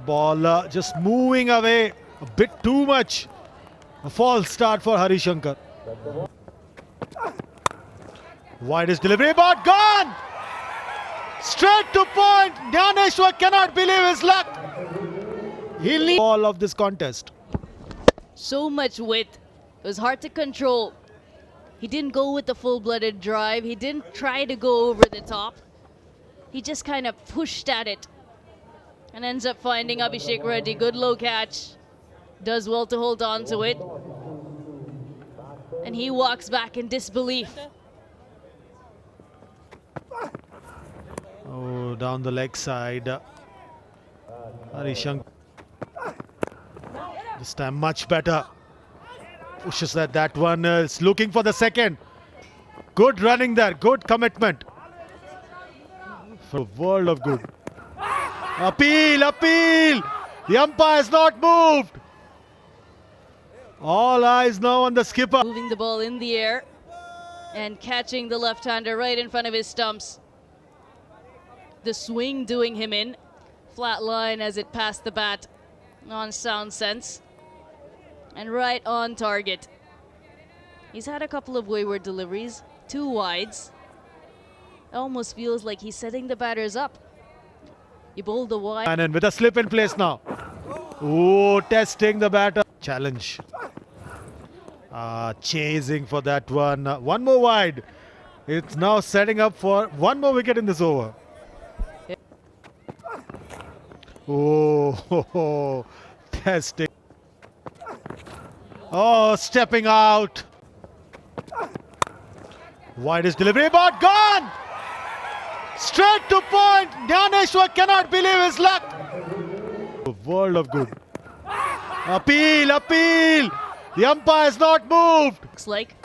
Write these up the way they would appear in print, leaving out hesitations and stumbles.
ball just moving away a bit too much. A false start for Harishankar. Widest delivery, but gone! Straight to point. Dhaneshwar cannot believe his luck. He'll need all of this contest. So much width. It was hard to control. He didn't go with the full-blooded drive. He didn't try to go over the top. He just kind of pushed at it and ends up finding Abhishek Reddy. Good low catch. Does well to hold on to it. And he walks back in disbelief. Oh, down the leg side. Harishankar. This time much better. Pushes that one is looking for the second. Good running there. Good commitment. For a world of good. Appeal, appeal. The umpire has not moved. All eyes now on the skipper. Moving the ball in the air and catching the left-hander right in front of his stumps. The swing doing him in. Flat line as it passed the bat on sound sense. And right on target. He's had a couple of wayward deliveries, 2 wides. It almost feels like he's setting the batters up. He bowled the wide. And with a slip in place now. Oh, testing the batter. Challenge. Chasing for that one. One more wide. It's now setting up for one more wicket in this over. Oh, testing. Oh, stepping out. Widest delivery, but gone! Straight to point. Dhaneshwar cannot believe his luck. A world of good. Appeal, appeal. The umpire has not moved. Looks like.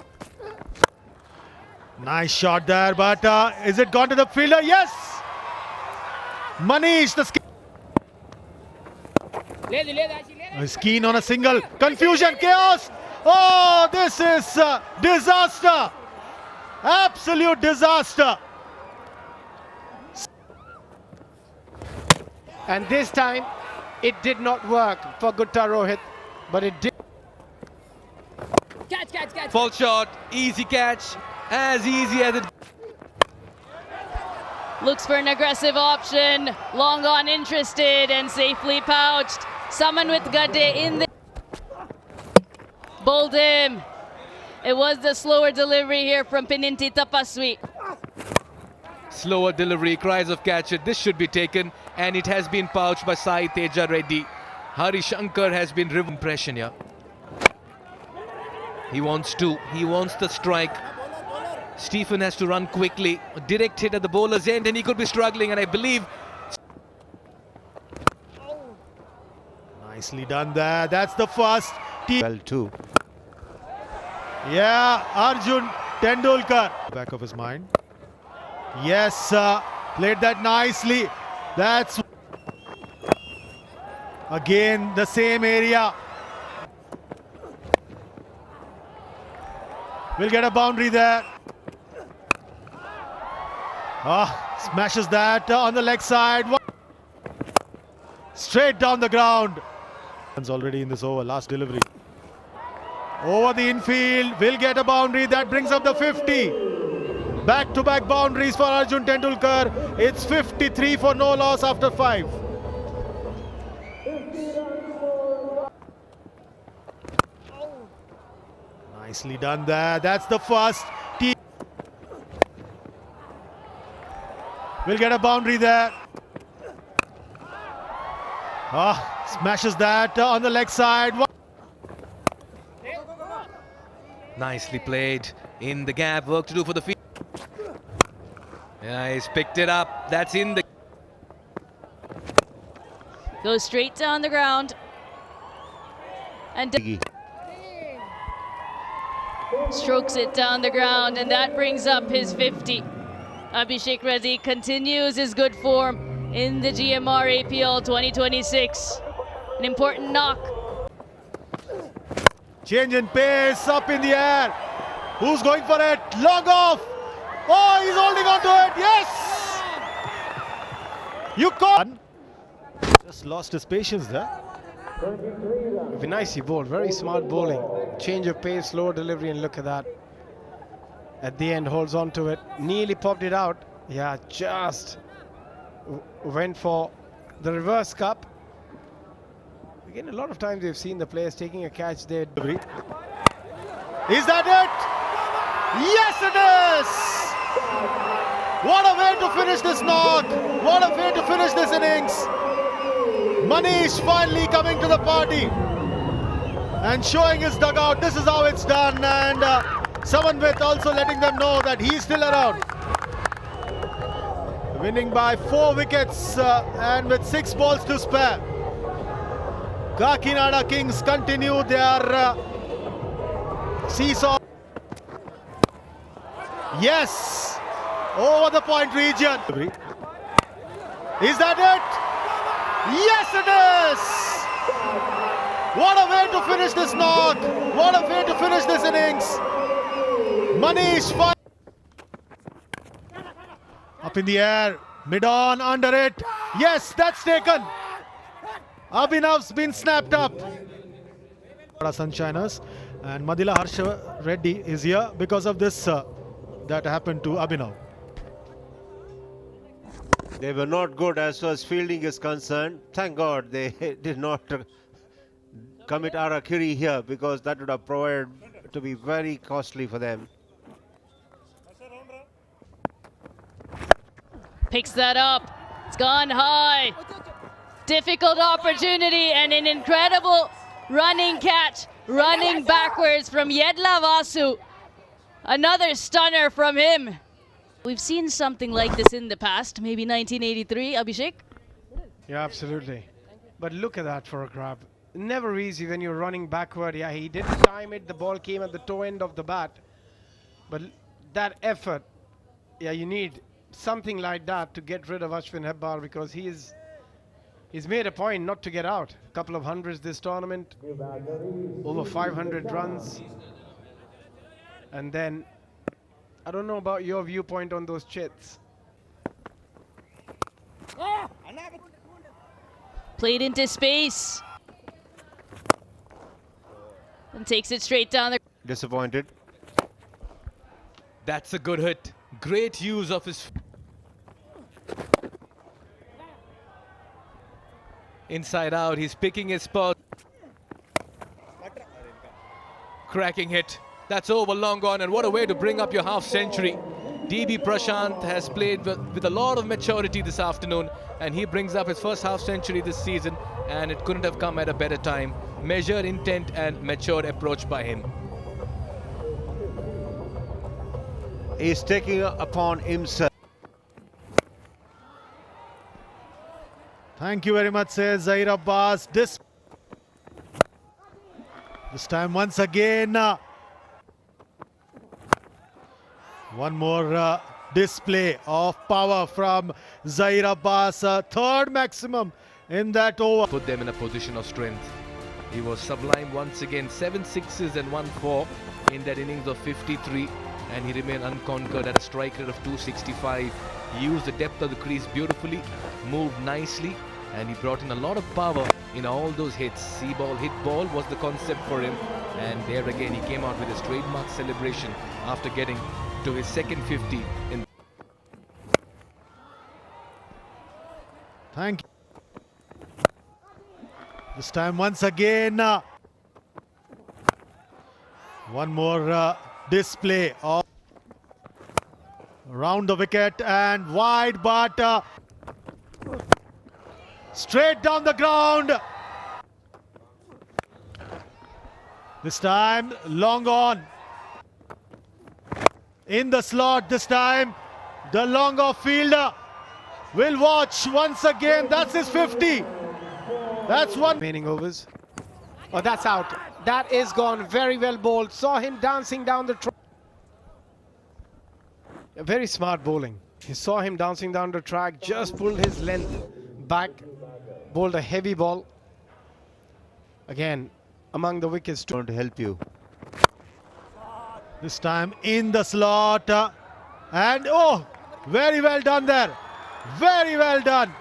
Nice shot there, but is it gone to the fielder? Yes! Manish, the is keen on a single. Confusion, chaos. Oh, this is disaster. Absolute disaster. And this time, it did not work for Gutta Rohit, but it did. Catch. Full shot, easy catch, as easy as it. Looks for an aggressive option. Long on interested and safely pouched. Someone with Gade in the. Bowled him. It was the slower delivery here from Pininti Tapaswi. Slower delivery, cries of catch it. This should be taken, and it has been pouched by Sai Teja Reddy. Harishankar has been riven. Impression here. He wants the strike. Stephen has to run quickly. A direct hit at the bowler's end, and he could be struggling, and I believe. Nicely done there. That's the first. Well, too. Yeah, Arjun Tendulkar. Back of his mind. Yes, played that nicely. That's again the same area. We'll get a boundary there. Smashes that on the leg side. Straight down the ground. Already in this over, last delivery. Over the infield, will get a boundary. That brings up the 50. Back-to-back boundaries for Arjun Tendulkar. It's 53 for no loss after 5. Nicely done there. That's the first. Will get a boundary there. Smashes that on the leg side. Nicely played in the gap. Work to do for the field. Yeah, he's picked it up. That's in the. Goes straight down the ground. And strokes it down the ground, and that brings up his 50. Abhishek Reddy continues his good form in the GMR APL 2026. An important knock. Change in pace, up in the air. Who's going for it? Long off. Oh, he's holding on to it. Yes! You caught. Just lost his patience there. Nicely bowled, very smart bowling. Change of pace, slow delivery, and look at that. At the end, holds on to it. Nearly popped it out. Yeah, just went for the reverse cup. Again, a lot of times we've seen the players taking a catch there. Is that it? Yes, it is! What a way to finish this knock! What a way to finish this innings! Manish finally coming to the party and showing his dugout. This is how it's done, and Samanvit also letting them know that he's still around. Winning by 4 wickets and with 6 balls to spare. Kakinada Kings continue their seesaw. Yes! Over the point region. Is that it? Yes, it is! What a way to finish this knock! What a way to finish this innings! Manish up in the air, mid-on, under it. Yes, that's taken. Abhinav's been snapped up. Sunshiners, and Madila Harsha Reddy is here because of this that happened to Abhinav. They were not good as far as fielding is concerned. Thank God they did not commit Arakiri here, because that would have provided to be very costly for them. Picks that up. It's gone high. Difficult opportunity and an incredible running catch, running backwards from Yedla Vasu. Another stunner from him. We've seen something like this in the past, maybe 1983, Abhishek. Yeah, absolutely. But look at that for a grab. Never easy when you're running backward. Yeah, he didn't time it. The ball came at the toe end of the bat. But that effort, yeah, you need something like that to get rid of Ashwin Hebbar, because he's made a point not to get out. A couple of hundreds this tournament, over 500 runs. And then, I don't know about your viewpoint on those chits. Played into space. And takes it straight down the... Disappointed. That's a good hit. Great use of his... Inside out, he's picking his spot. Cracking hit. That's over, long gone, and what a way to bring up your half century. DB Prashant has played with a lot of maturity this afternoon, and he brings up his first half century this season, and it couldn't have come at a better time. Measured intent and matured approach by him. He's taking upon himself. Thank you very much, says Zahir Abbas. This time once again, one more display of power from Zahir Abbas, third maximum in that over. Put them in a position of strength. He was sublime once again, 7 sixes and 1 4 in that innings of 53, and he remained unconquered at a strike rate of 265. He used the depth of the crease beautifully, moved nicely, and he brought in a lot of power in all those hits. See ball, hit ball was the concept for him, and there again he came out with his trademark celebration after getting to his second 50 in. Thank you. This time once again, one more display of round the wicket and wide, but straight down the ground. This time long on. In the slot this time, the long off fielder will watch once again. That's his 50. That's one. Remaining overs. Oh, that's out. That is gone. Very well bowled. Saw him dancing down the track. Very smart bowling. He saw him dancing down the track, just pulled his length back, bowled a heavy ball. Again, among the wickets. Going to help you. This time in the slot. And oh, very well done there. Very well done.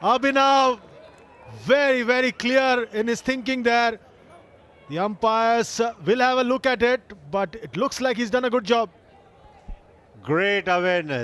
Abhinav, very, very clear in his thinking there. The umpires will have a look at it, but it looks like he's done a good job. Great awareness.